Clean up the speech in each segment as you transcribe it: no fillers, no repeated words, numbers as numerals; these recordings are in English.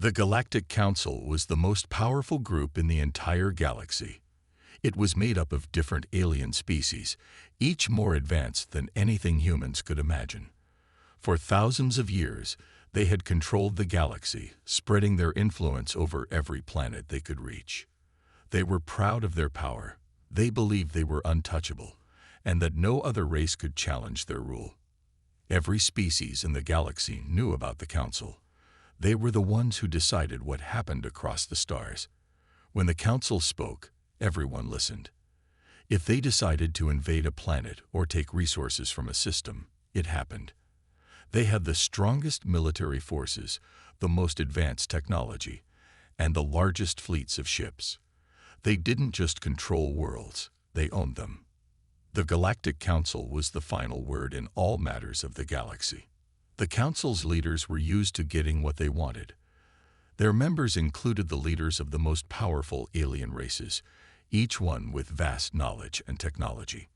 The Galactic Council was the most powerful group in the entire galaxy. It was made up of different alien species, each more advanced than anything humans could imagine. For thousands of years, they had controlled the galaxy, spreading their influence over every planet they could reach. They were proud of their power. They believed they were untouchable, and that no other race could challenge their rule. Every species in the galaxy knew about the Council. They were the ones who decided what happened across the stars. When the Council spoke, everyone listened. If they decided to invade a planet or take resources from a system, it happened. They had the strongest military forces, the most advanced technology, and the largest fleets of ships. They didn't just control worlds, they owned them. The Galactic Council was the final word in all matters of the galaxy. The Council's leaders were used to getting what they wanted. Their members included the leaders of the most powerful alien races, each one with vast knowledge and technology.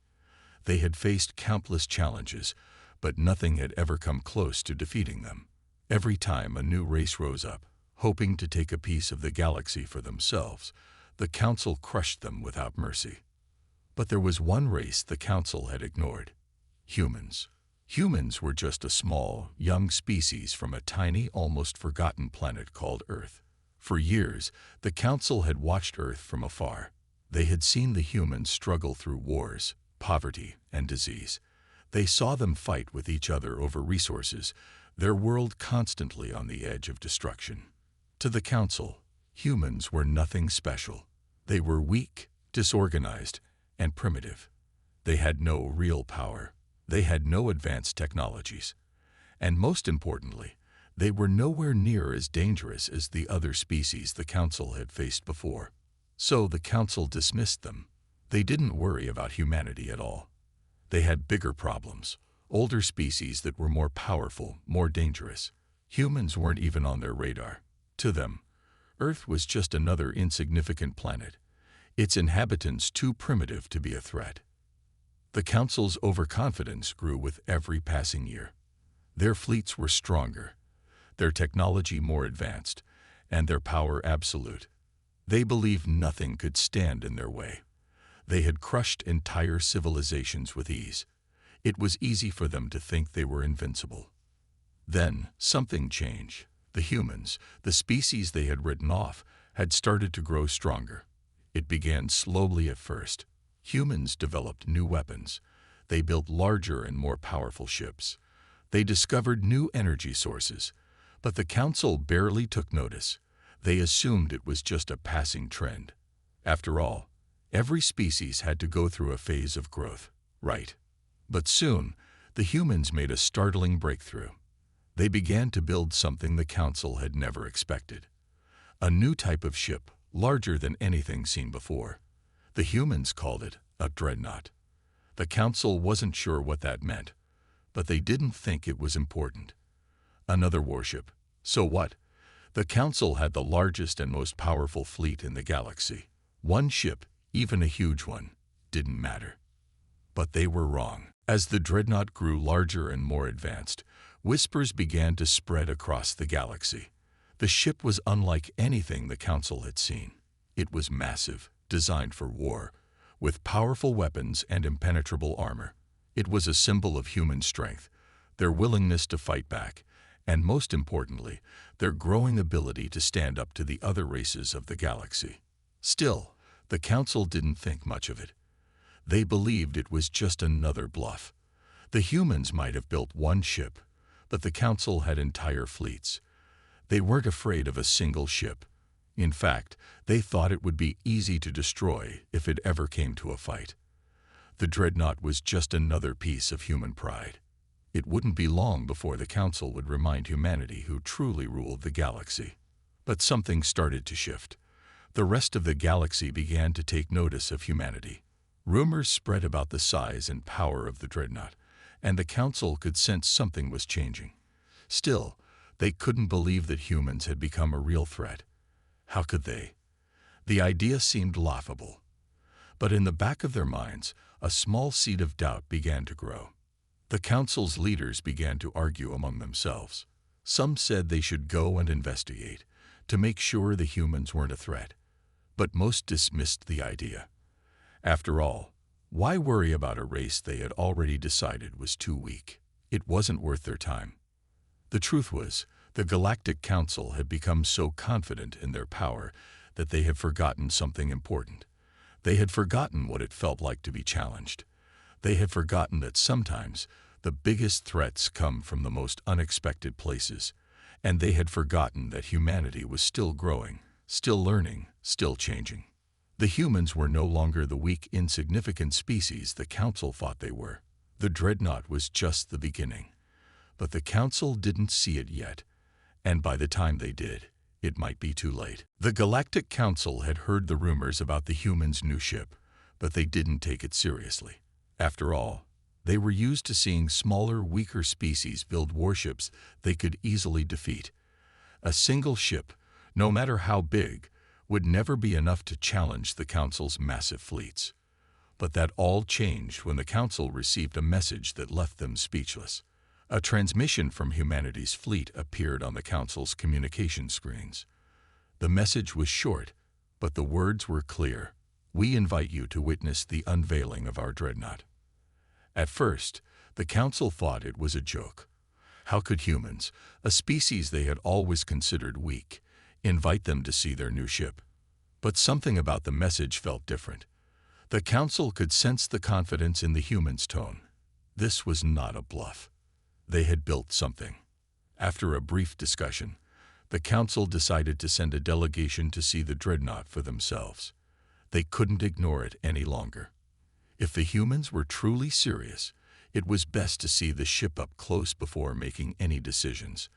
They had faced countless challenges, but nothing had ever come close to defeating them. Every time a new race rose up, hoping to take a piece of the galaxy for themselves, the Council crushed them without mercy. But there was one race the Council had ignored: humans. Humans were just a small, young species from a tiny, almost forgotten planet called Earth. For years, the Council had watched Earth from afar. They had seen the humans struggle through wars, poverty, and disease. They saw them fight with each other over resources, their world constantly on the edge of destruction. To the Council, humans were nothing special. They were weak, disorganized, and primitive. They had no real power. They had no advanced technologies. And most importantly, they were nowhere near as dangerous as the other species the Council had faced before. So the Council dismissed them. They didn't worry about humanity at all. They had bigger problems, older species that were more powerful, more dangerous. Humans weren't even on their radar. To them, Earth was just another insignificant planet, its inhabitants too primitive to be a threat. The Council's overconfidence grew with every passing year. Their fleets were stronger, their technology more advanced, and their power absolute. They believed nothing could stand in their way. They had crushed entire civilizations with ease. It was easy for them to think they were invincible. Then something changed. The humans, the species they had written off, had started to grow stronger. It began slowly at first. Humans developed new weapons. They built larger and more powerful ships. They discovered new energy sources. But the Council barely took notice. They assumed it was just a passing trend. After all, every species had to go through a phase of growth, right? But soon, the humans made a startling breakthrough. They began to build something the Council had never expected. A new type of ship, larger than anything seen before. The humans called it a Dreadnought. The Council wasn't sure what that meant, but they didn't think it was important. Another warship. So what? The Council had the largest and most powerful fleet in the galaxy. One ship, even a huge one, didn't matter. But they were wrong. As the Dreadnought grew larger and more advanced, whispers began to spread across the galaxy. The ship was unlike anything the Council had seen. It was massive, designed for war, with powerful weapons and impenetrable armor. It was a symbol of human strength, their willingness to fight back, and most importantly, their growing ability to stand up to the other races of the galaxy. Still, the Council didn't think much of it. They believed it was just another bluff. The humans might have built one ship, but the Council had entire fleets. They weren't afraid of a single ship. In fact, they thought it would be easy to destroy if it ever came to a fight. The Dreadnought was just another piece of human pride. It wouldn't be long before the Council would remind humanity who truly ruled the galaxy. But something started to shift. The rest of the galaxy began to take notice of humanity. Rumors spread about the size and power of the Dreadnought, and the Council could sense something was changing. Still, they couldn't believe that humans had become a real threat. How could they? The idea seemed laughable. But in the back of their minds, a small seed of doubt began to grow. The Council's leaders began to argue among themselves. Some said they should go and investigate, to make sure the humans weren't a threat. But most dismissed the idea. After all, why worry about a race they had already decided was too weak? It wasn't worth their time. The truth was, the Galactic Council had become so confident in their power that they had forgotten something important. They had forgotten what it felt like to be challenged. They had forgotten that sometimes the biggest threats come from the most unexpected places, and they had forgotten that humanity was still growing, still learning, still changing. The humans were no longer the weak, insignificant species the Council thought they were. The Dreadnought was just the beginning. But the Council didn't see it yet, and by the time they did, it might be too late. The Galactic Council had heard the rumors about the humans' new ship, but they didn't take it seriously. After all, they were used to seeing smaller, weaker species build warships they could easily defeat. A single ship, no matter how big, would never be enough to challenge the Council's massive fleets. But that all changed when the Council received a message that left them speechless. A transmission from humanity's fleet appeared on the Council's communication screens. The message was short, but the words were clear. We invite you to witness the unveiling of our Dreadnought. At first, the Council thought it was a joke. How could humans, a species they had always considered weak, invite them to see their new ship? But something about the message felt different. The Council could sense the confidence in the humans' tone. This was not a bluff. They had built something. After a brief discussion, the Council decided to send a delegation to see the Dreadnought for themselves. They couldn't ignore it any longer. If the humans were truly serious, it was best to see the ship up close before making any decisions.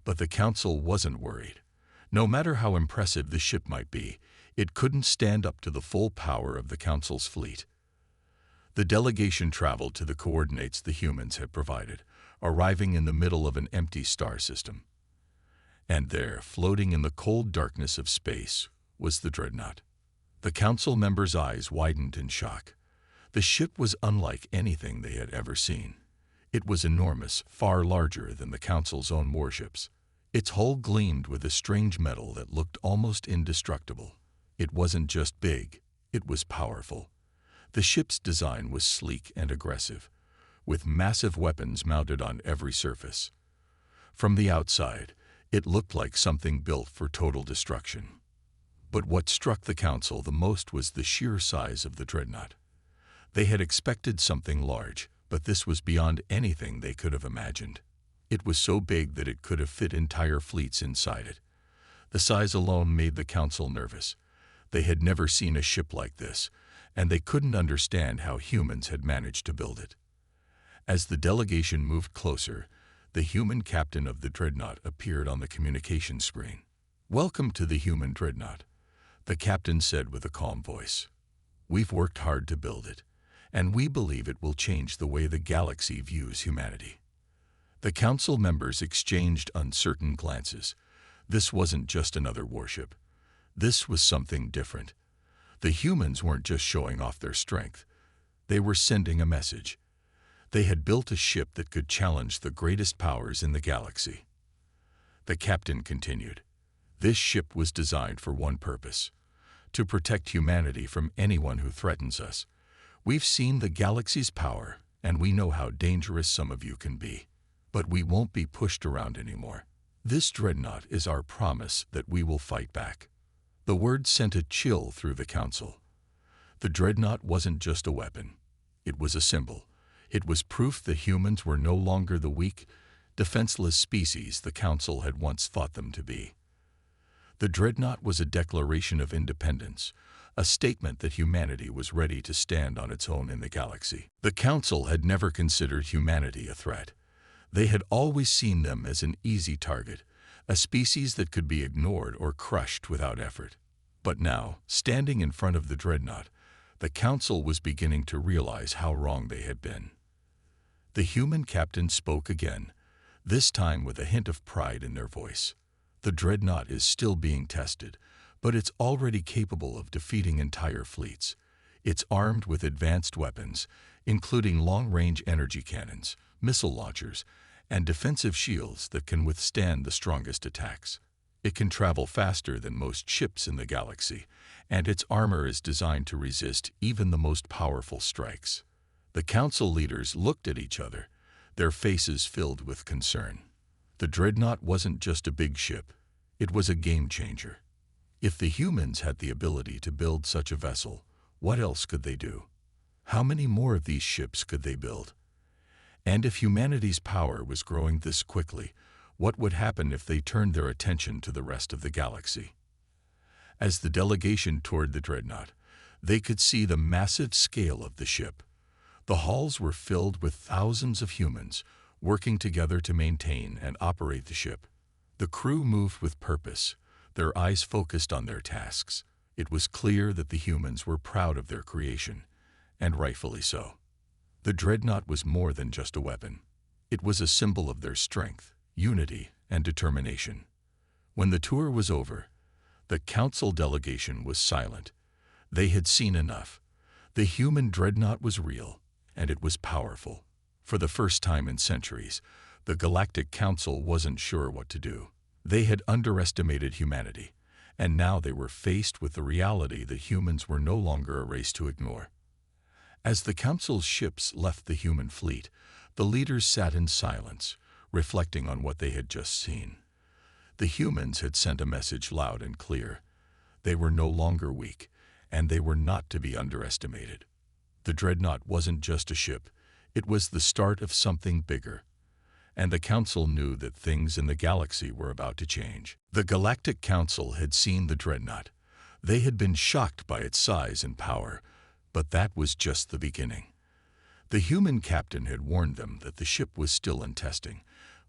But the Council wasn't worried. No matter how impressive the ship might be, it couldn't stand up to the full power of the Council's fleet. The delegation traveled to the coordinates the humans had provided, arriving in the middle of an empty star system. And there, floating in the cold darkness of space, was the Dreadnought. The Council members' eyes widened in shock. The ship was unlike anything they had ever seen. It was enormous, far larger than the Council's own warships. Its hull gleamed with a strange metal that looked almost indestructible. It wasn't just big, it was powerful. The ship's design was sleek and aggressive, with massive weapons mounted on every surface. From the outside, it looked like something built for total destruction. But what struck the Council the most was the sheer size of the Dreadnought. They had expected something large, but this was beyond anything they could have imagined. It was so big that it could have fit entire fleets inside it. The size alone made the Council nervous. They had never seen a ship like this, and they couldn't understand how humans had managed to build it. As the delegation moved closer, the human captain of the Dreadnought appeared on the communication screen. "Welcome to the human Dreadnought," the captain said with a calm voice. "We've worked hard to build it, and we believe it will change the way the galaxy views humanity." The Council members exchanged uncertain glances. This wasn't just another warship. This was something different. The humans weren't just showing off their strength. They were sending a message. They had built a ship that could challenge the greatest powers in the galaxy. The captain continued, "This ship was designed for one purpose: to protect humanity from anyone who threatens us. We've seen the galaxy's power, and we know how dangerous some of you can be. But we won't be pushed around anymore. This Dreadnought is our promise that we will fight back." The word sent a chill through the Council. The Dreadnought wasn't just a weapon. It was a symbol. It was proof that humans were no longer the weak, defenseless species the Council had once thought them to be. The Dreadnought was a declaration of independence, a statement that humanity was ready to stand on its own in the galaxy. The Council had never considered humanity a threat. They had always seen them as an easy target, a species that could be ignored or crushed without effort. But now, standing in front of the Dreadnought, the Council was beginning to realize how wrong they had been. The human captain spoke again, this time with a hint of pride in their voice. "The Dreadnought is still being tested, but it's already capable of defeating entire fleets. It's armed with advanced weapons, including long-range energy cannons, missile launchers, and defensive shields that can withstand the strongest attacks. It can travel faster than most ships in the galaxy, and its armor is designed to resist even the most powerful strikes. The council leaders looked at each other, their faces filled with concern. The Dreadnought wasn't just a big ship, it was a game changer. If the humans had the ability to build such a vessel, what else could they do? How many more of these ships could they build? And if humanity's power was growing this quickly, what would happen if they turned their attention to the rest of the galaxy? As the delegation toured the Dreadnought, they could see the massive scale of the ship. The halls were filled with thousands of humans, working together to maintain and operate the ship. The crew moved with purpose, their eyes focused on their tasks. It was clear that the humans were proud of their creation, and rightfully so. The Dreadnought was more than just a weapon. It was a symbol of their strength, unity, and determination. When the tour was over, the council delegation was silent. They had seen enough. The human Dreadnought was real, and it was powerful. For the first time in centuries, the Galactic Council wasn't sure what to do. They had underestimated humanity, and now they were faced with the reality that humans were no longer a race to ignore. As the Council's ships left the human fleet, the leaders sat in silence, reflecting on what they had just seen. The humans had sent a message loud and clear. They were no longer weak, and they were not to be underestimated. The Dreadnought wasn't just a ship, it was the start of something bigger. And the Council knew that things in the galaxy were about to change. The Galactic Council had seen the Dreadnought. They had been shocked by its size and power, but that was just the beginning. The human captain had warned them that the ship was still in testing,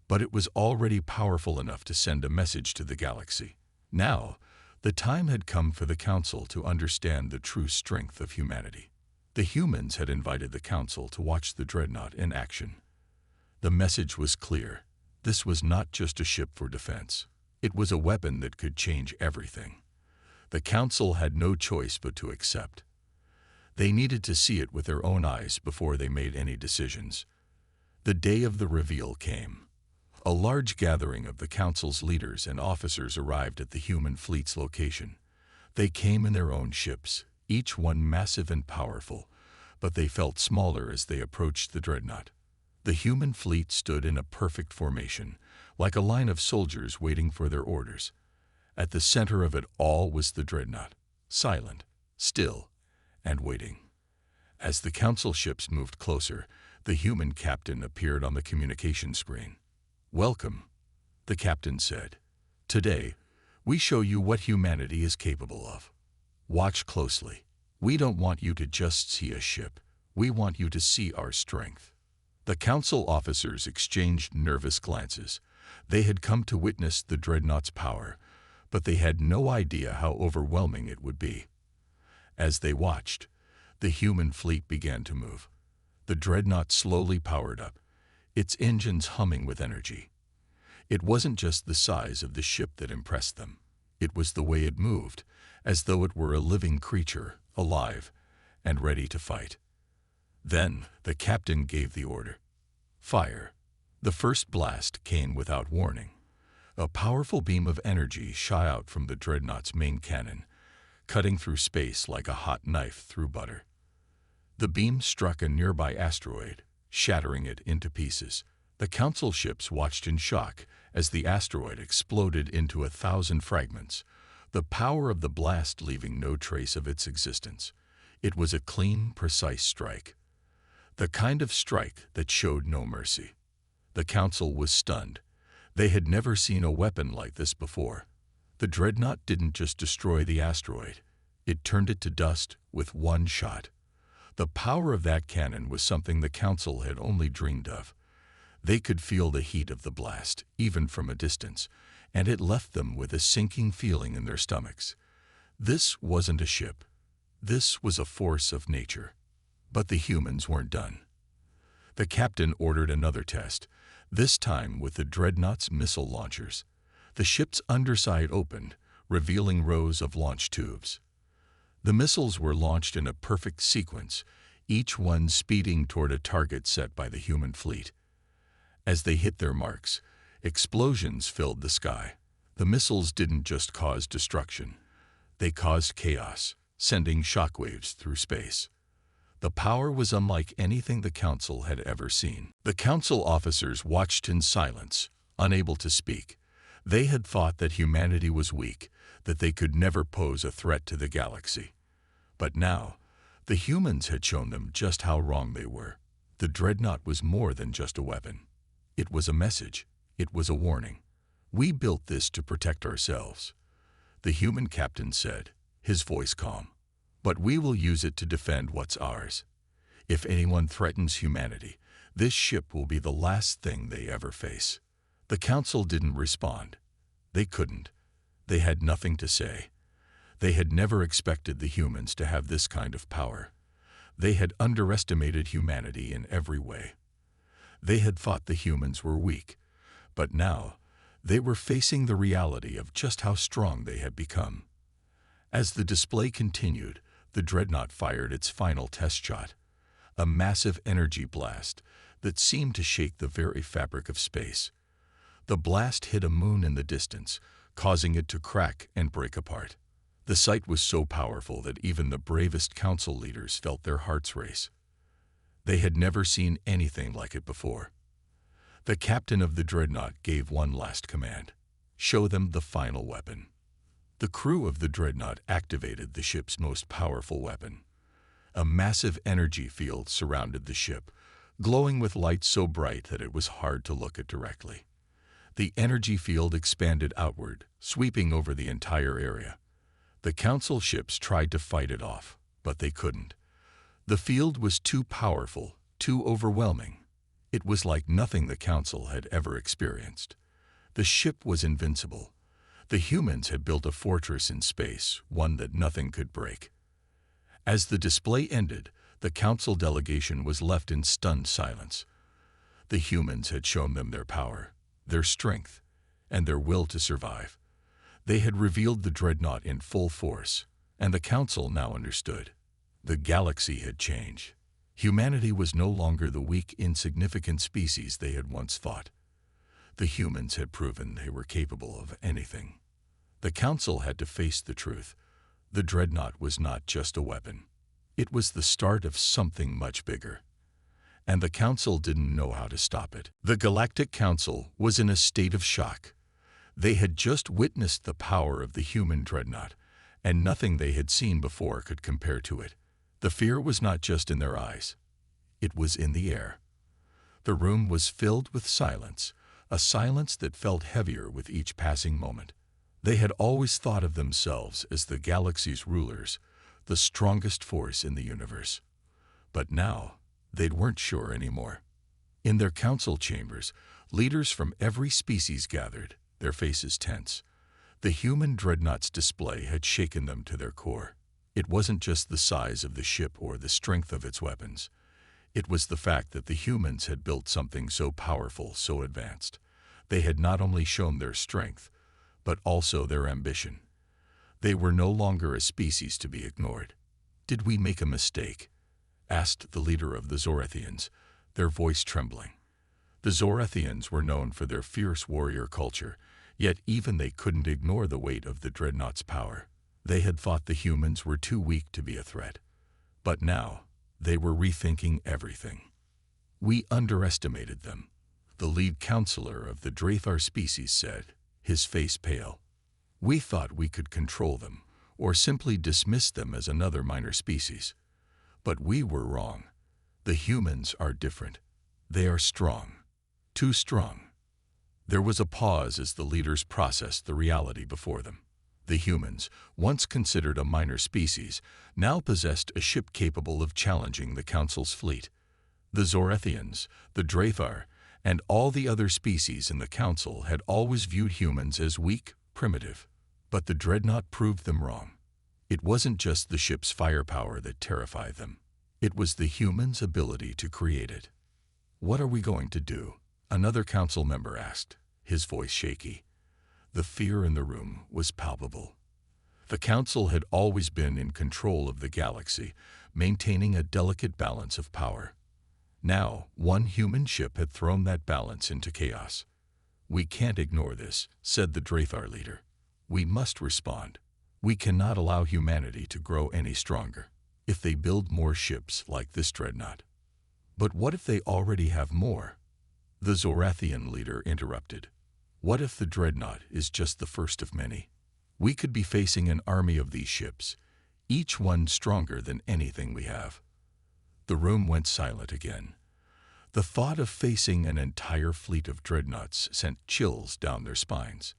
but it was already powerful enough to send a message to the galaxy. Now, the time had come for the Council to understand the true strength of humanity. The humans had invited the Council to watch the Dreadnought in action. The message was clear. This was not just a ship for defense. It was a weapon that could change everything. The Council had no choice but to accept. They needed to see it with their own eyes before they made any decisions. The day of the reveal came. A large gathering of the Council's leaders and officers arrived at the human fleet's location. They came in their own ships, each one massive and powerful, but they felt smaller as they approached the Dreadnought. The human fleet stood in a perfect formation, like a line of soldiers waiting for their orders. At the center of it all was the Dreadnought, silent, still, and waiting. As the Council ships moved closer, the human captain appeared on the communication screen. "Welcome," the captain said. "Today, we show you what humanity is capable of. Watch closely. We don't want you to just see a ship. We want you to see our strength." The Council officers exchanged nervous glances. They had come to witness the Dreadnought's power, but they had no idea how overwhelming it would be. As they watched, the human fleet began to move. The Dreadnought slowly powered up, its engines humming with energy. It wasn't just the size of the ship that impressed them. It was the way it moved, as though it were a living creature, alive, and ready to fight. Then the captain gave the order. Fire. The first blast came without warning. A powerful beam of energy shot out from the Dreadnought's main cannon, cutting through space like a hot knife through butter. The beam struck a nearby asteroid, shattering it into pieces. The Council ships watched in shock as the asteroid exploded into 1,000 fragments, the power of the blast leaving no trace of its existence. It was a clean, precise strike. The kind of strike that showed no mercy. The Council was stunned. They had never seen a weapon like this before. The Dreadnought didn't just destroy the asteroid. It turned it to dust with one shot. The power of that cannon was something the Council had only dreamed of. They could feel the heat of the blast, even from a distance, and it left them with a sinking feeling in their stomachs. This wasn't a ship. This was a force of nature. But the humans weren't done. The captain ordered another test, this time with the Dreadnought's missile launchers. The ship's underside opened, revealing rows of launch tubes. The missiles were launched in a perfect sequence, each one speeding toward a target set by the human fleet. As they hit their marks, explosions filled the sky. The missiles didn't just cause destruction. They caused chaos, sending shockwaves through space. The power was unlike anything the Council had ever seen. The Council officers watched in silence, unable to speak. They had thought that humanity was weak, that they could never pose a threat to the galaxy. But now, the humans had shown them just how wrong they were. The Dreadnought was more than just a weapon. It was a message. It was a warning. "We built this to protect ourselves," the human captain said, his voice calm. "But we will use it to defend what's ours. If anyone threatens humanity, this ship will be the last thing they ever face." The Council didn't respond. They couldn't. They had nothing to say. They had never expected the humans to have this kind of power. They had underestimated humanity in every way. They had thought the humans were weak, but now they were facing the reality of just how strong they had become. As the display continued, the Dreadnought fired its final test shot, a massive energy blast that seemed to shake the very fabric of space. The blast hit a moon in the distance, causing it to crack and break apart. The sight was so powerful that even the bravest council leaders felt their hearts race. They had never seen anything like it before. The captain of the Dreadnought gave one last command: "Show them the final weapon." The crew of the Dreadnought activated the ship's most powerful weapon. A massive energy field surrounded the ship, glowing with light so bright that it was hard to look at directly. The energy field expanded outward, sweeping over the entire area. The Council ships tried to fight it off, but they couldn't. The field was too powerful, too overwhelming. It was like nothing the Council had ever experienced. The ship was invincible. The humans had built a fortress in space, one that nothing could break. As the display ended, the Council delegation was left in stunned silence. The humans had shown them their power, their strength, and their will to survive. They had revealed the Dreadnought in full force, and the Council now understood. The galaxy had changed. Humanity was no longer the weak, insignificant species they had once thought. The humans had proven they were capable of anything. The Council had to face the truth. The Dreadnought was not just a weapon. It was the start of something much bigger. And the Council didn't know how to stop it. The Galactic Council was in a state of shock. They had just witnessed the power of the human Dreadnought, and nothing they had seen before could compare to it. The fear was not just in their eyes. It was in the air. The room was filled with silence, a silence that felt heavier with each passing moment. They had always thought of themselves as the galaxy's rulers, the strongest force in the universe. But now, they weren't sure anymore. In their council chambers, leaders from every species gathered, their faces tense. The human Dreadnought's display had shaken them to their core. It wasn't just the size of the ship or the strength of its weapons. It was the fact that the humans had built something so powerful, so advanced. They had not only shown their strength, but also their ambition. They were no longer a species to be ignored. "Did we make a mistake?" asked the leader of the Zorathians, their voice trembling. The Zorathians were known for their fierce warrior culture, yet even they couldn't ignore the weight of the Dreadnought's power. They had thought the humans were too weak to be a threat. But now, they were rethinking everything. "We underestimated them," the lead counselor of the Drathar species said, his face pale. "We thought we could control them, or simply dismiss them as another minor species. But we were wrong. The humans are different. They are strong. Too strong." There was a pause as the leaders processed the reality before them. The humans, once considered a minor species, now possessed a ship capable of challenging the Council's fleet. The Zorathians, the Drathar, and all the other species in the Council had always viewed humans as weak, primitive. But the Dreadnought proved them wrong. It wasn't just the ship's firepower that terrified them. It was the humans' ability to create it. "What are we going to do?" another Council member asked, his voice shaky. The fear in the room was palpable. The Council had always been in control of the galaxy, maintaining a delicate balance of power. Now, one human ship had thrown that balance into chaos. "We can't ignore this," said the Dreadnought leader. "We must respond. We cannot allow humanity to grow any stronger if they build more ships like this Dreadnought." "But what if they already have more?" the Zorathian leader interrupted. "What if the Dreadnought is just the first of many? We could be facing an army of these ships, each one stronger than anything we have." The room went silent again. The thought of facing an entire fleet of dreadnoughts sent chills down their spines.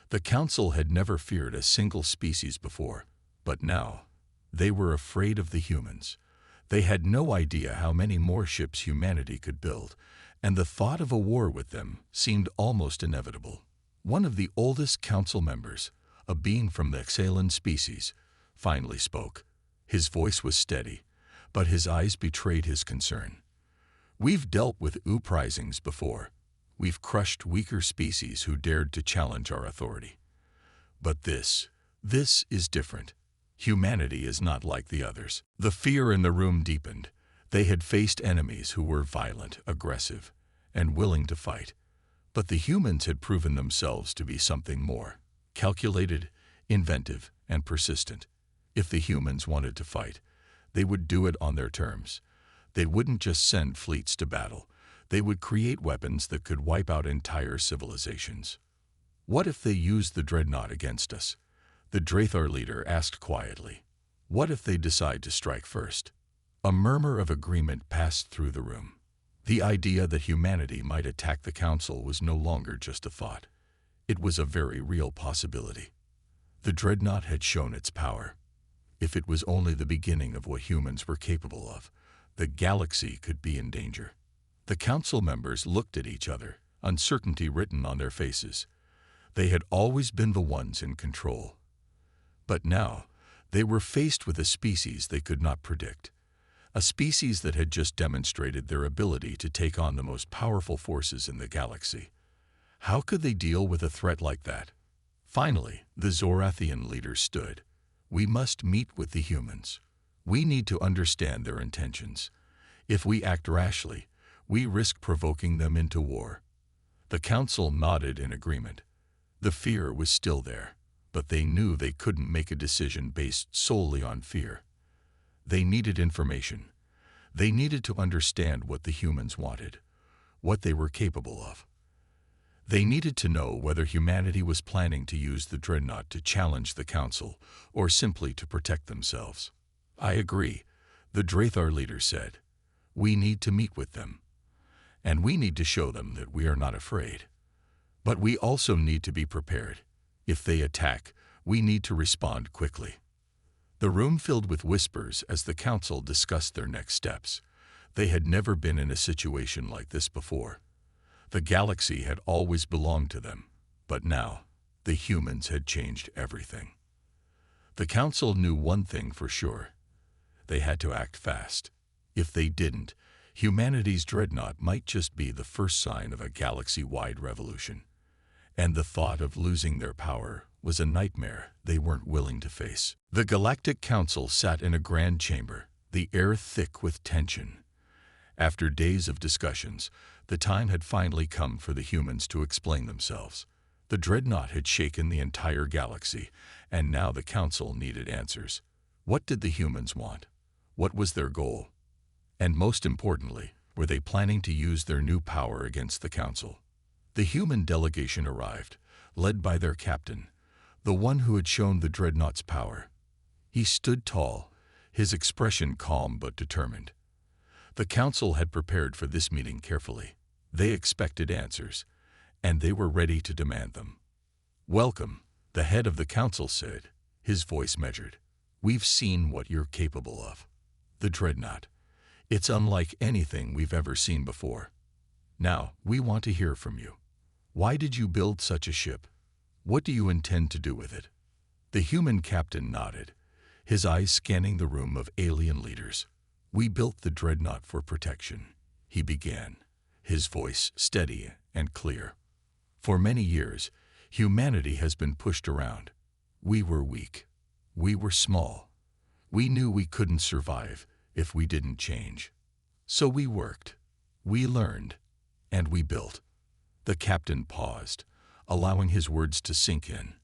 The Council had never feared a single species before, but now they were afraid of the humans. They had no idea how many more ships humanity could build, and the thought of a war with them seemed almost inevitable. One of the oldest Council members, a being from the Xalan species, finally spoke. His voice was steady, but his eyes betrayed his concern. "We've dealt with uprisings before. We've crushed weaker species who dared to challenge our authority. But this is different. Humanity is not like the others." The fear in the room deepened. They had faced enemies who were violent, aggressive, and willing to fight. But the humans had proven themselves to be something more: calculated, inventive, and persistent. If the humans wanted to fight, they would do it on their terms. They wouldn't just send fleets to battle. They would create weapons that could wipe out entire civilizations. "What if they used the Dreadnought against us?" the Dreadnought leader asked quietly. "What if they decide to strike first?" A murmur of agreement passed through the room. The idea that humanity might attack the Council was no longer just a thought. It was a very real possibility. The Dreadnought had shown its power. If it was only the beginning of what humans were capable of, the galaxy could be in danger. The Council members looked at each other, uncertainty written on their faces. They had always been the ones in control. But now, they were faced with a species they could not predict. A species that had just demonstrated their ability to take on the most powerful forces in the galaxy. How could they deal with a threat like that? Finally, the Zorathian leader stood. "We must meet with the humans. We need to understand their intentions. If we act rashly, we risk provoking them into war." The Council nodded in agreement. The fear was still there, but they knew they couldn't make a decision based solely on fear. They needed information. They needed to understand what the humans wanted, what they were capable of. They needed to know whether humanity was planning to use the Dreadnought to challenge the Council or simply to protect themselves. "I agree," the Dreadnought leader said. "We need to meet with them. And we need to show them that we are not afraid. But we also need to be prepared. If they attack, we need to respond quickly." The room filled with whispers as the Council discussed their next steps. They had never been in a situation like this before. The galaxy had always belonged to them, but now the humans had changed everything. The Council knew one thing for sure. They had to act fast. If they didn't, humanity's Dreadnought might just be the first sign of a galaxy-wide revolution. And the thought of losing their power was a nightmare they weren't willing to face. The Galactic Council sat in a grand chamber, the air thick with tension. After days of discussions, the time had finally come for the humans to explain themselves. The Dreadnought had shaken the entire galaxy, and now the Council needed answers. What did the humans want? What was their goal? And most importantly, were they planning to use their new power against the Council? The human delegation arrived, led by their captain, the one who had shown the Dreadnought's power. He stood tall, his expression calm but determined. The Council had prepared for this meeting carefully. They expected answers, and they were ready to demand them. "Welcome," the head of the Council said, his voice measured. "We've seen what you're capable of. The Dreadnought. It's unlike anything we've ever seen before. Now, we want to hear from you. Why did you build such a ship? What do you intend to do with it?" The human captain nodded, his eyes scanning the room of alien leaders. "We built the Dreadnought for protection," he began, his voice steady and clear. "For many years, humanity has been pushed around. We were weak. We were small. We knew we couldn't survive if we didn't change. So we worked. We learned. And we built. The captain paused, allowing his words to sink in.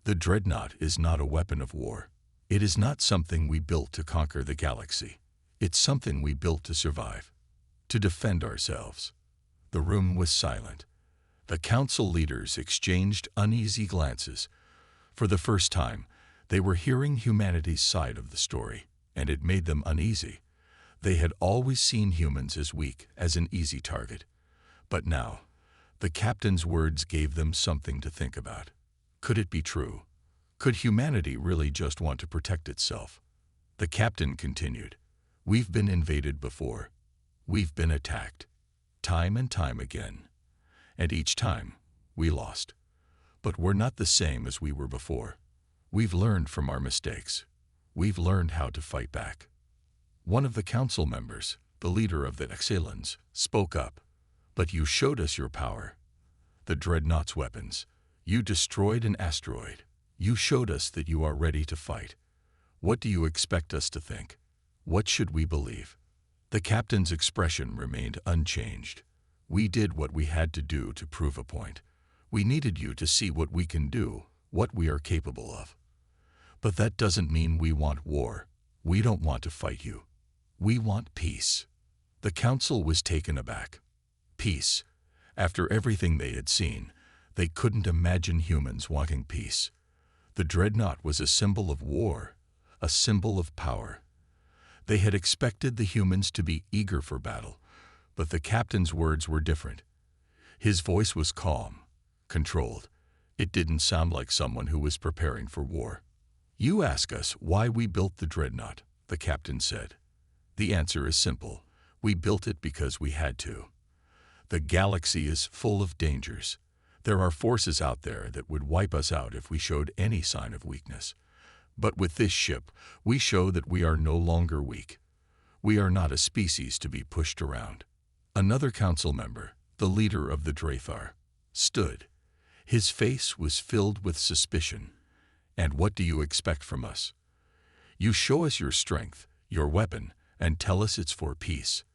The Dreadnought is not a weapon of war. It is not something we built to conquer the galaxy. It's something we built to survive, to defend ourselves. The room was silent. The council leaders exchanged uneasy glances. For the first time, they were hearing humanity's side of the story, and it made them uneasy. They had always seen humans as weak, as an easy target. But now, the captain's words gave them something to think about. Could it be true? Could humanity really just want to protect itself? The captain continued, "We've been invaded before. We've been attacked. Time and time again. And each time, we lost. But we're not the same as we were before. We've learned from our mistakes. We've learned how to fight back." One of the council members, the leader of the Excelens, spoke up. "But you showed us your power. The Dreadnought's weapons. You destroyed an asteroid. You showed us that you are ready to fight. What do you expect us to think? What should we believe?" The captain's expression remained unchanged. "We did what we had to do to prove a point. We needed you to see what we can do, what we are capable of. But that doesn't mean we want war. We don't want to fight you. We want peace." The council was taken aback. Peace. After everything they had seen, they couldn't imagine humans wanting peace. The Dreadnought was a symbol of war, a symbol of power. They had expected the humans to be eager for battle, but the captain's words were different. His voice was calm, controlled. It didn't sound like someone who was preparing for war. "You ask us why we built the Dreadnought," the captain said. "The answer is simple. We built it because we had to. The galaxy is full of dangers. There are forces out there that would wipe us out if we showed any sign of weakness. But with this ship, we show that we are no longer weak. We are not a species to be pushed around." Another council member, the leader of the Draethar, stood. His face was filled with suspicion. "And what do you expect from us? You show us your strength, your weapon, and tell us it's for peace.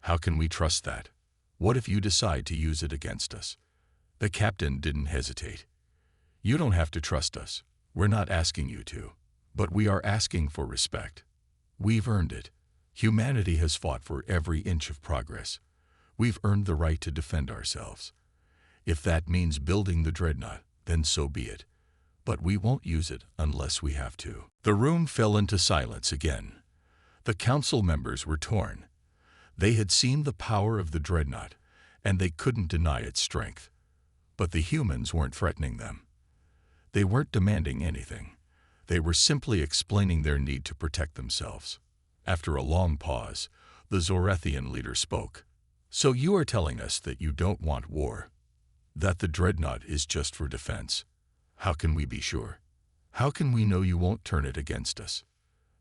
How can we trust that? What if you decide to use it against us?" The captain didn't hesitate. "You don't have to trust us. We're not asking you to. But we are asking for respect. We've earned it. Humanity has fought for every inch of progress. We've earned the right to defend ourselves. If that means building the Dreadnought, then so be it. But we won't use it unless we have to." The room fell into silence again. The council members were torn. They had seen the power of the Dreadnought, and they couldn't deny its strength. But the humans weren't threatening them. They weren't demanding anything. They were simply explaining their need to protect themselves. After a long pause, the Zorathian leader spoke. "So you are telling us that you don't want war? That the Dreadnought is just for defense? How can we be sure? How can we know you won't turn it against us?"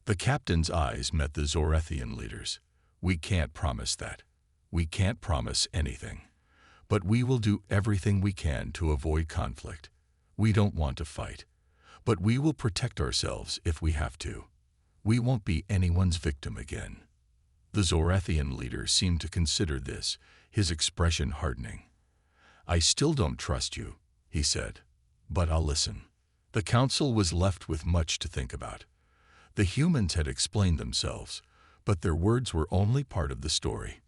The captain's eyes met the Zorathian leaders. "We can't promise that. We can't promise anything. But we will do everything we can to avoid conflict. We don't want to fight. But we will protect ourselves if we have to. We won't be anyone's victim again." The Zorathian leader seemed to consider this, his expression hardening. "I still don't trust you," he said, "but I'll listen." The council was left with much to think about. The humans had explained themselves, but their words were only part of the story.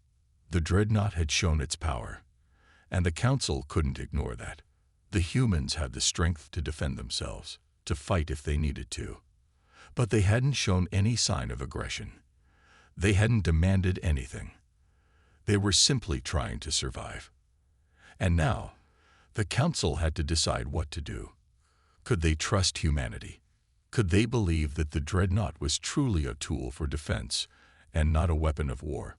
The Dreadnought had shown its power, and the council couldn't ignore that. The humans had the strength to defend themselves, to fight if they needed to. But they hadn't shown any sign of aggression. They hadn't demanded anything. They were simply trying to survive. And now, the council had to decide what to do. Could they trust humanity? Could they believe that the Dreadnought was truly a tool for defense and not a weapon of war?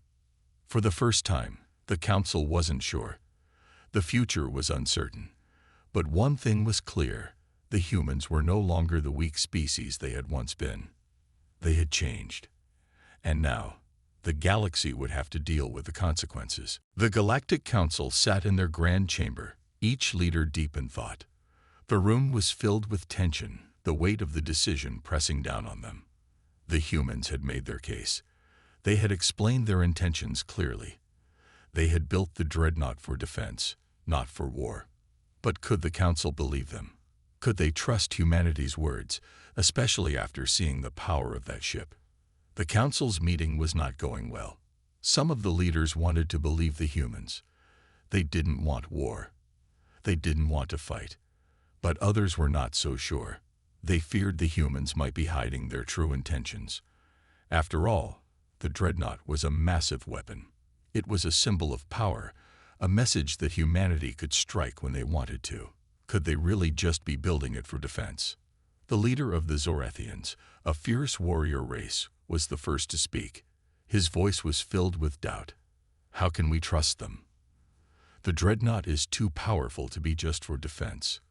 For the first time, the council wasn't sure. The future was uncertain. But one thing was clear. The humans were no longer the weak species they had once been. They had changed. And now, the galaxy would have to deal with the consequences. The Galactic Council sat in their grand chamber, each leader deep in thought. The room was filled with tension, the weight of the decision pressing down on them. The humans had made their case. They had explained their intentions clearly. They had built the Dreadnought for defense, not for war. But could the Council believe them? Could they trust humanity's words, especially after seeing the power of that ship? The Council's meeting was not going well. Some of the leaders wanted to believe the humans. They didn't want war. They didn't want to fight. But others were not so sure. They feared the humans might be hiding their true intentions. After all, the Dreadnought was a massive weapon. It was a symbol of power, a message that humanity could strike when they wanted to. Could they really just be building it for defense? The leader of the Zorathians, a fierce warrior race, was the first to speak. His voice was filled with doubt. How can we trust them? The Dreadnought is too powerful to be just for defense.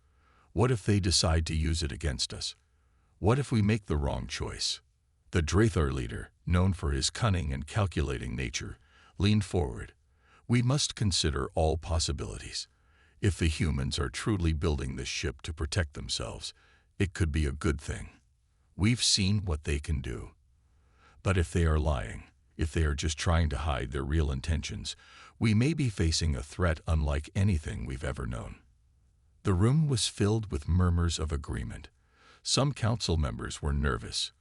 What if they decide to use it against us? What if we make the wrong choice? The Draethar leader, known for his cunning and calculating nature, leaned forward. We must consider all possibilities. If the humans are truly building this ship to protect themselves, it could be a good thing. We've seen what they can do. But if they are lying, if they are just trying to hide their real intentions, we may be facing a threat unlike anything we've ever known. The room was filled with murmurs of agreement. Some council members were nervous,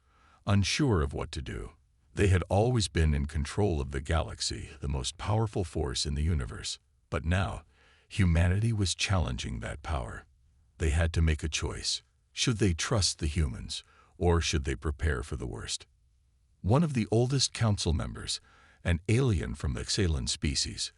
unsure of what to do. They had always been in control of the galaxy, the most powerful force in the universe. But now, humanity was challenging that power. They had to make a choice. Should they trust the humans, or should they prepare for the worst? One of the oldest council members, an alien from the Xalan species,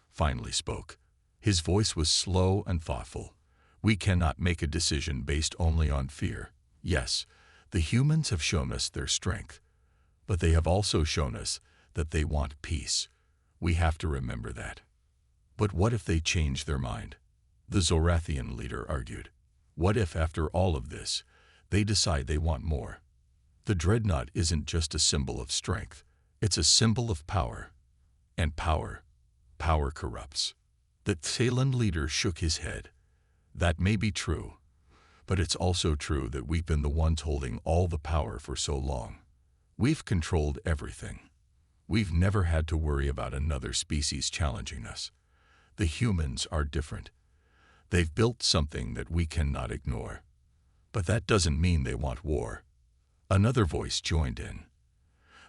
finally spoke. His voice was slow and thoughtful. We cannot make a decision based only on fear. Yes, the humans have shown us their strength, but they have also shown us that they want peace. We have to remember that. But what if they change their mind? The Zorathian leader argued. What if, after all of this, they decide they want more? The Dreadnought isn't just a symbol of strength. It's a symbol of power. And power corrupts. The Xalan leader shook his head. That may be true, but it's also true that we've been the ones holding all the power for so long. We've controlled everything. We've never had to worry about another species challenging us. The humans are different. They've built something that we cannot ignore. But that doesn't mean they want war. Another voice joined in.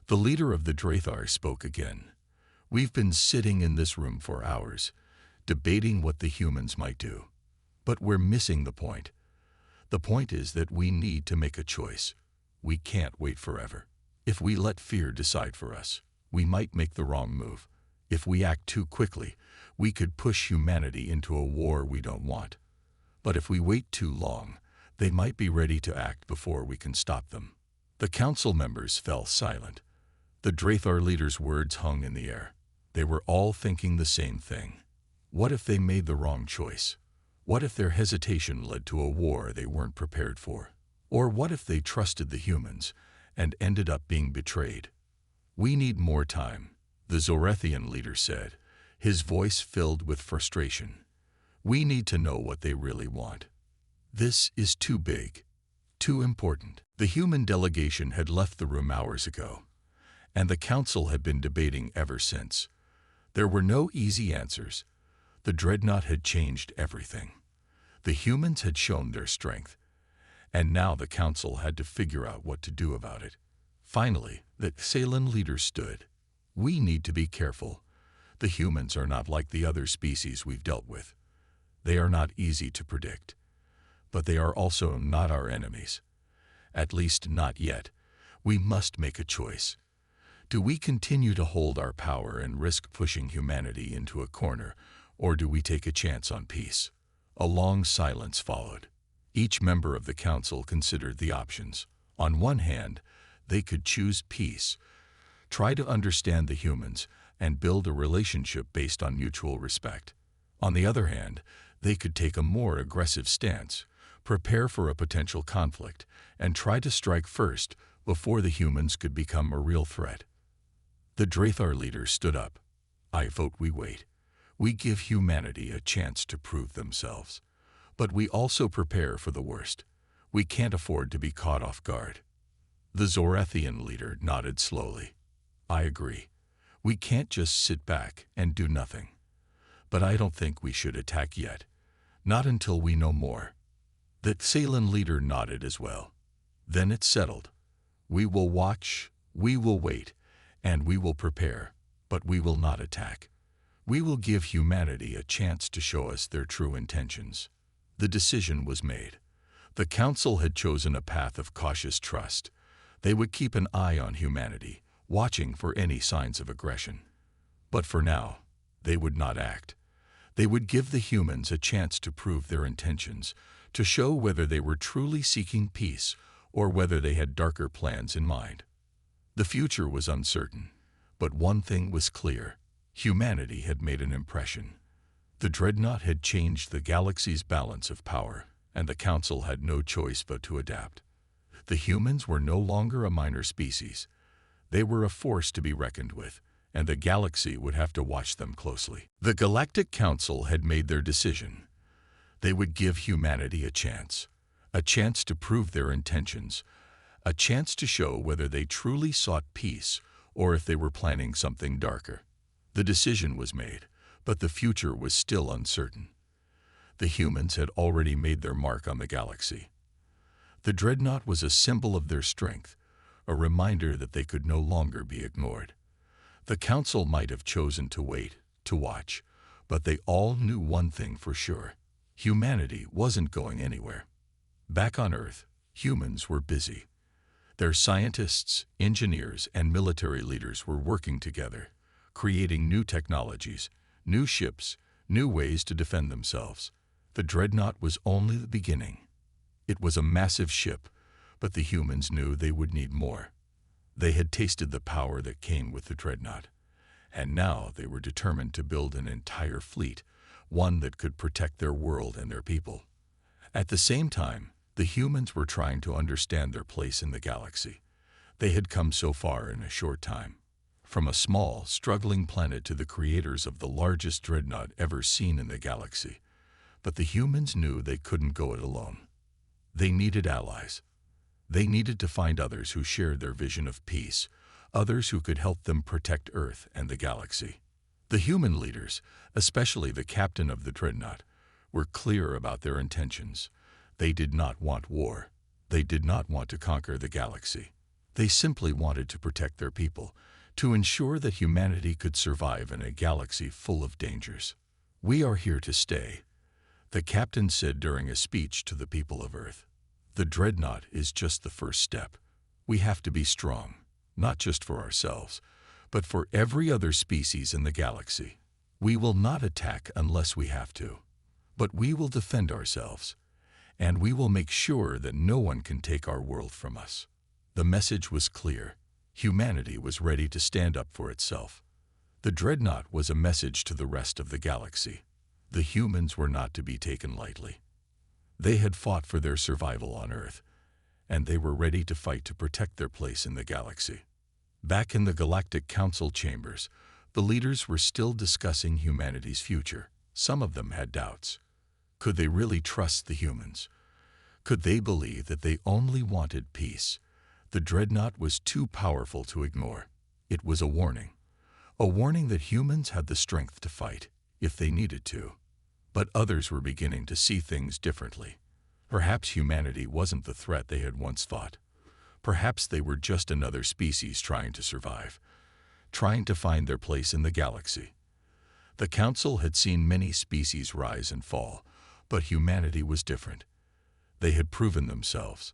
The leader of the Draethar spoke again. We've been sitting in this room for hours, debating what the humans might do. But we're missing the point. The point is that we need to make a choice. We can't wait forever. If we let fear decide for us, we might make the wrong move. If we act too quickly, we could push humanity into a war we don't want. But if we wait too long, they might be ready to act before we can stop them. The council members fell silent. The Draethar leader's words hung in the air. They were all thinking the same thing. What if they made the wrong choice? What if their hesitation led to a war they weren't prepared for? Or what if they trusted the humans and ended up being betrayed? We need more time, the Zorathian leader said, his voice filled with frustration. We need to know what they really want. This is too big, too important. The human delegation had left the room hours ago, and the council had been debating ever since. There were no easy answers. The Dreadnought had changed everything. The humans had shown their strength, and now the council had to figure out what to do about it. Finally, the Xalan leader stood. We need to be careful. The humans are not like the other species we've dealt with. They are not easy to predict, but they are also not our enemies. At least not yet. We must make a choice. Do we continue to hold our power and risk pushing humanity into a corner, or do we take a chance on peace? A long silence followed. Each member of the council considered the options. On one hand, they could choose peace, try to understand the humans, and build a relationship based on mutual respect. On the other hand, they could take a more aggressive stance, prepare for a potential conflict, and try to strike first before the humans could become a real threat. The Draethar leader stood up. I vote we wait. We give humanity a chance to prove themselves. But we also prepare for the worst. We can't afford to be caught off guard. The Zorathian leader nodded slowly. I agree. We can't just sit back and do nothing. but I don't think we should attack yet. Not until we know more." The Xalan leader nodded as well. "Then it's settled. We will watch, we will wait, and we will prepare, but we will not attack. We will give humanity a chance to show us their true intentions." The decision was made. The Council had chosen a path of cautious trust. They would keep an eye on humanity, watching for any signs of aggression. But for now, they would not act. They would give the humans a chance to prove their intentions, to show whether they were truly seeking peace or whether they had darker plans in mind. The future was uncertain, but one thing was clear. Humanity had made an impression. The Dreadnought had changed the galaxy's balance of power, and the Council had no choice but to adapt. The humans were no longer a minor species. They were a force to be reckoned with, and the galaxy would have to watch them closely. The Galactic Council had made their decision. They would give humanity a chance to prove their intentions, a chance to show whether they truly sought peace or if they were planning something darker. The decision was made, but the future was still uncertain. The humans had already made their mark on the galaxy. The Dreadnought was a symbol of their strength, a reminder that they could no longer be ignored. The Council might have chosen to wait, to watch, but they all knew one thing for sure. Humanity wasn't going anywhere. Back on Earth, humans were busy. Their scientists, engineers, and military leaders were working together, creating new technologies, new ships, new ways to defend themselves. The Dreadnought was only the beginning. It was a massive ship, but the humans knew they would need more. They had tasted the power that came with the Dreadnought, and now they were determined to build an entire fleet, one that could protect their world and their people. At the same time, the humans were trying to understand their place in the galaxy. They had come so far in a short time. From a small, struggling planet to the creators of the largest Dreadnought ever seen in the galaxy. But the humans knew they couldn't go it alone. They needed allies. They needed to find others who shared their vision of peace, others who could help them protect Earth and the galaxy. The human leaders, especially the captain of the Dreadnought, were clear about their intentions. They did not want war. They did not want to conquer the galaxy. They simply wanted to protect their people, to ensure that humanity could survive in a galaxy full of dangers. "We are here to stay," the captain said during a speech to the people of Earth. "The Dreadnought is just the first step. We have to be strong, not just for ourselves, but for every other species in the galaxy. We will not attack unless we have to, but we will defend ourselves, and we will make sure that no one can take our world from us." The message was clear. Humanity was ready to stand up for itself. The Dreadnought was a message to the rest of the galaxy. The humans were not to be taken lightly. They had fought for their survival on Earth, and they were ready to fight to protect their place in the galaxy. Back in the Galactic Council chambers, the leaders were still discussing humanity's future. Some of them had doubts. Could they really trust the humans? Could they believe that they only wanted peace? The Dreadnought was too powerful to ignore. It was a warning that humans had the strength to fight, if they needed to. But others were beginning to see things differently. Perhaps humanity wasn't the threat they had once thought. Perhaps they were just another species trying to survive, trying to find their place in the galaxy. The Council had seen many species rise and fall, but humanity was different. They had proven themselves.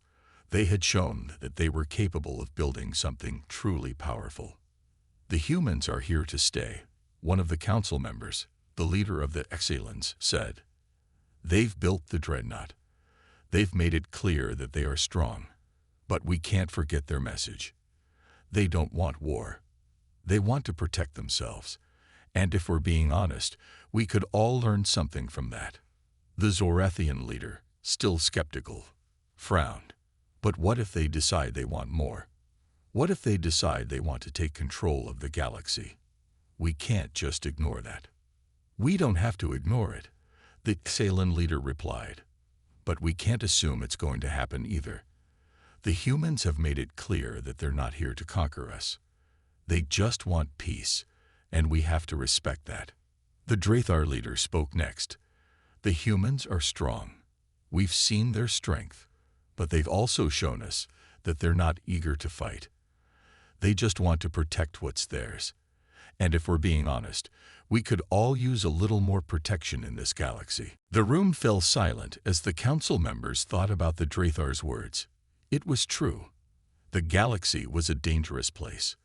They had shown that they were capable of building something truly powerful. "The humans are here to stay," one of the council members, the leader of the Xalans, said. "They've built the Dreadnought. They've made it clear that they are strong. But we can't forget their message. They don't want war. They want to protect themselves. And if we're being honest, we could all learn something from that." The Zorathian leader, still skeptical, frowned. "But what if they decide they want more? What if they decide they want to take control of the galaxy? We can't just ignore that." "We don't have to ignore it," the Xalan leader replied. "But we can't assume it's going to happen either. The humans have made it clear that they're not here to conquer us. They just want peace, and we have to respect that." The Dreadnought leader spoke next. The humans are strong. We've seen their strength, but they've also shown us that they're not eager to fight. They just want to protect what's theirs. And if we're being honest, we could all use a little more protection in this galaxy. The room fell silent as the council members thought about the Dreadnought's words. It was true. The galaxy was a dangerous place.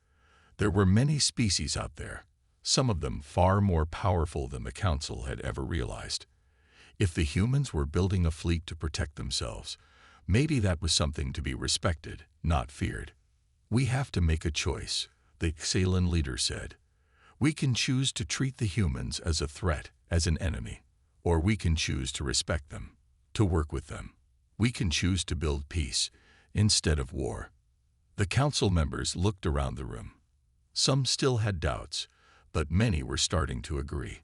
There were many species out there, some of them far more powerful than the council had ever realized. If the humans were building a fleet to protect themselves, maybe that was something to be respected, not feared. We have to make a choice, the Xalan leader said. We can choose to treat the humans as a threat, as an enemy, or we can choose to respect them, to work with them. We can choose to build peace instead of war. The council members looked around the room. Some still had doubts, but many were starting to agree.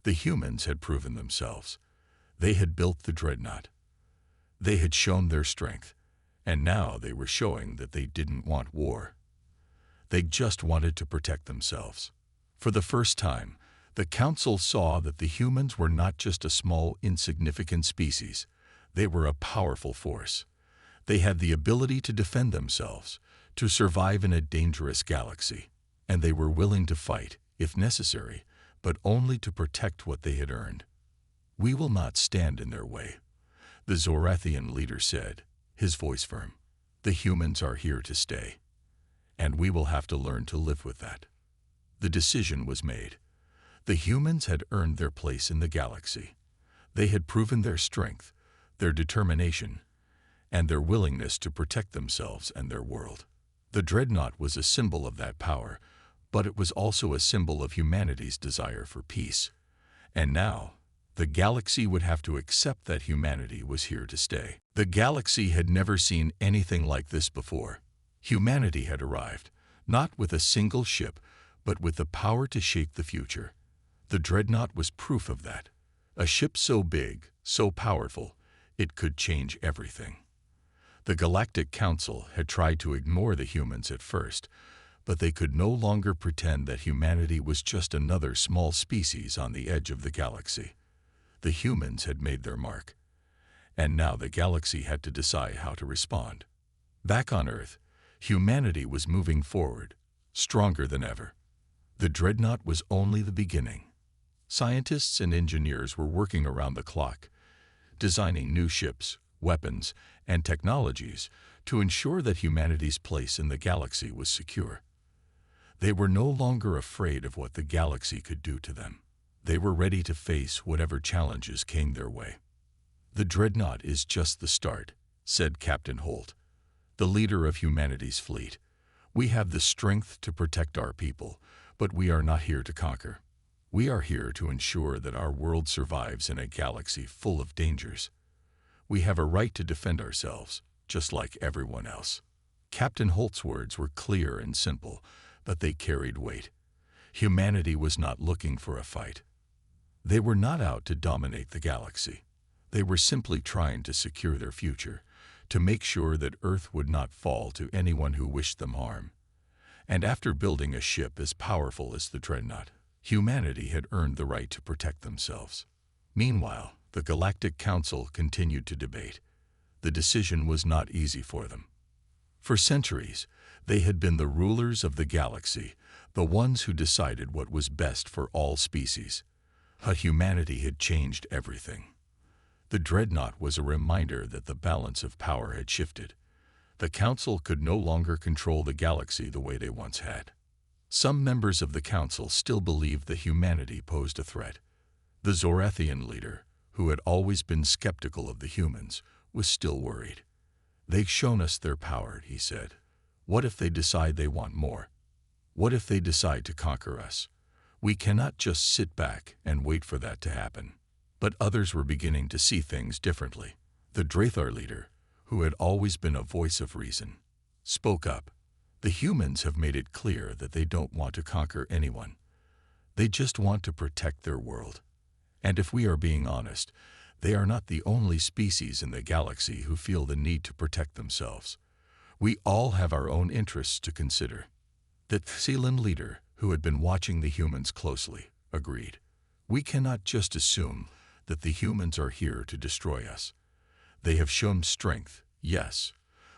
The humans had proven themselves. They had built the Dreadnought. They had shown their strength, and now they were showing that they didn't want war. They just wanted to protect themselves. For the first time, the council saw that the humans were not just a small, insignificant species. They were a powerful force. They had the ability to defend themselves, to survive in a dangerous galaxy, and they were willing to fight, if necessary, but only to protect what they had earned. We will not stand in their way, the Zorathian leader said, his voice firm. The humans are here to stay, and we will have to learn to live with that. The decision was made. The humans had earned their place in the galaxy. They had proven their strength, their determination, and their willingness to protect themselves and their world. The Dreadnought was a symbol of that power, but it was also a symbol of humanity's desire for peace. And now, the galaxy would have to accept that humanity was here to stay. The galaxy had never seen anything like this before. Humanity had arrived, not with a single ship, but with the power to shape the future. The Dreadnought was proof of that. A ship so big, so powerful, it could change everything. The Galactic Council had tried to ignore the humans at first, but they could no longer pretend that humanity was just another small species on the edge of the galaxy. The humans had made their mark, and now the galaxy had to decide how to respond. Back on Earth, humanity was moving forward, stronger than ever. The Dreadnought was only the beginning. Scientists and engineers were working around the clock, designing new ships, weapons, and technologies to ensure that humanity's place in the galaxy was secure. They were no longer afraid of what the galaxy could do to them. They were ready to face whatever challenges came their way. The Dreadnought is just the start, said Captain Holt, the leader of humanity's fleet. We have the strength to protect our people, but we are not here to conquer. We are here to ensure that our world survives in a galaxy full of dangers. We have a right to defend ourselves, just like everyone else. Captain Holt's words were clear and simple, but they carried weight. Humanity was not looking for a fight. They were not out to dominate the galaxy. They were simply trying to secure their future, to make sure that Earth would not fall to anyone who wished them harm. And after building a ship as powerful as the Dreadnought, humanity had earned the right to protect themselves. Meanwhile, the Galactic Council continued to debate. The decision was not easy for them. For centuries, they had been the rulers of the galaxy, the ones who decided what was best for all species. But humanity had changed everything. The Dreadnought was a reminder that the balance of power had shifted. The Council could no longer control the galaxy the way they once had. Some members of the Council still believed that humanity posed a threat. The Zorathian leader, who had always been skeptical of the humans, was still worried. They've shown us their power, he said. What if they decide they want more? What if they decide to conquer us? We cannot just sit back and wait for that to happen. But others were beginning to see things differently. The Dreadnought leader, who had always been a voice of reason, spoke up. The humans have made it clear that they don't want to conquer anyone. They just want to protect their world. And if we are being honest, they are not the only species in the galaxy who feel the need to protect themselves. We all have our own interests to consider. The Xalan leader, who had been watching the humans closely, agreed. We cannot just assume that the humans are here to destroy us. They have shown strength, yes,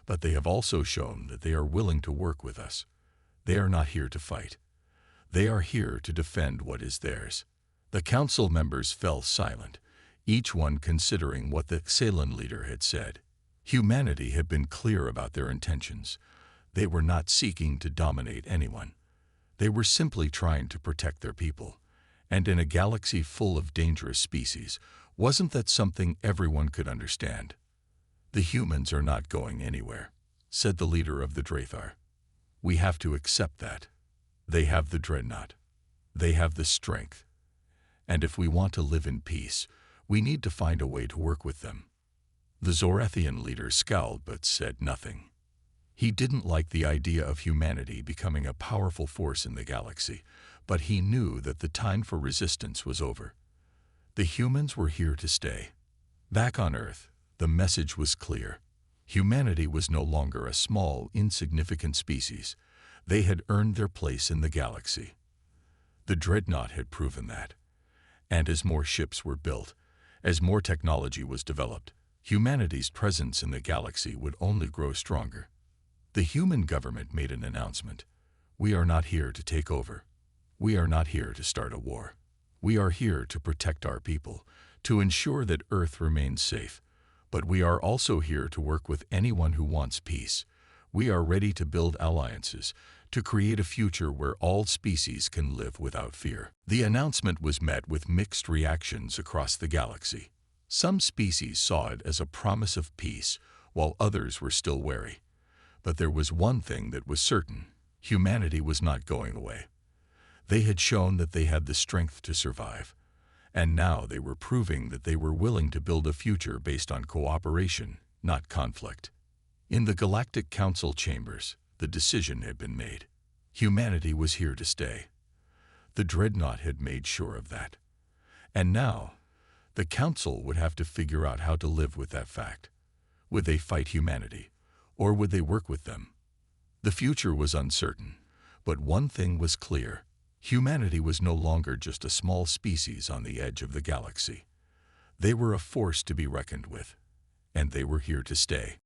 but they have also shown that they are willing to work with us. They are not here to fight. They are here to defend what is theirs. The council members fell silent, each one considering what the Xalan leader had said. Humanity had been clear about their intentions. They were not seeking to dominate anyone. They were simply trying to protect their people. And in a galaxy full of dangerous species, wasn't that something everyone could understand? The humans are not going anywhere, said the leader of the Draethar. We have to accept that. They have the Dreadnought. They have the strength. And if we want to live in peace, we need to find a way to work with them. The Zorathian leader scowled but said nothing. He didn't like the idea of humanity becoming a powerful force in the galaxy, but he knew that the time for resistance was over. The humans were here to stay. Back on Earth, the message was clear. Humanity was no longer a small, insignificant species. They had earned their place in the galaxy. The Dreadnought had proven that. And as more ships were built, as more technology was developed, humanity's presence in the galaxy would only grow stronger. The human government made an announcement. We are not here to take over. We are not here to start a war. We are here to protect our people, to ensure that Earth remains safe. But we are also here to work with anyone who wants peace. We are ready to build alliances, to create a future where all species can live without fear. The announcement was met with mixed reactions across the galaxy. Some species saw it as a promise of peace, while others were still wary. But there was one thing that was certain: humanity was not going away. They had shown that they had the strength to survive, and now they were proving that they were willing to build a future based on cooperation, not conflict. In the Galactic Council chambers, the decision had been made. Humanity was here to stay. The Dreadnought had made sure of that. And now, the Council would have to figure out how to live with that fact. Would they fight humanity, or would they work with them? The future was uncertain, but one thing was clear. Humanity was no longer just a small species on the edge of the galaxy. They were a force to be reckoned with, and they were here to stay.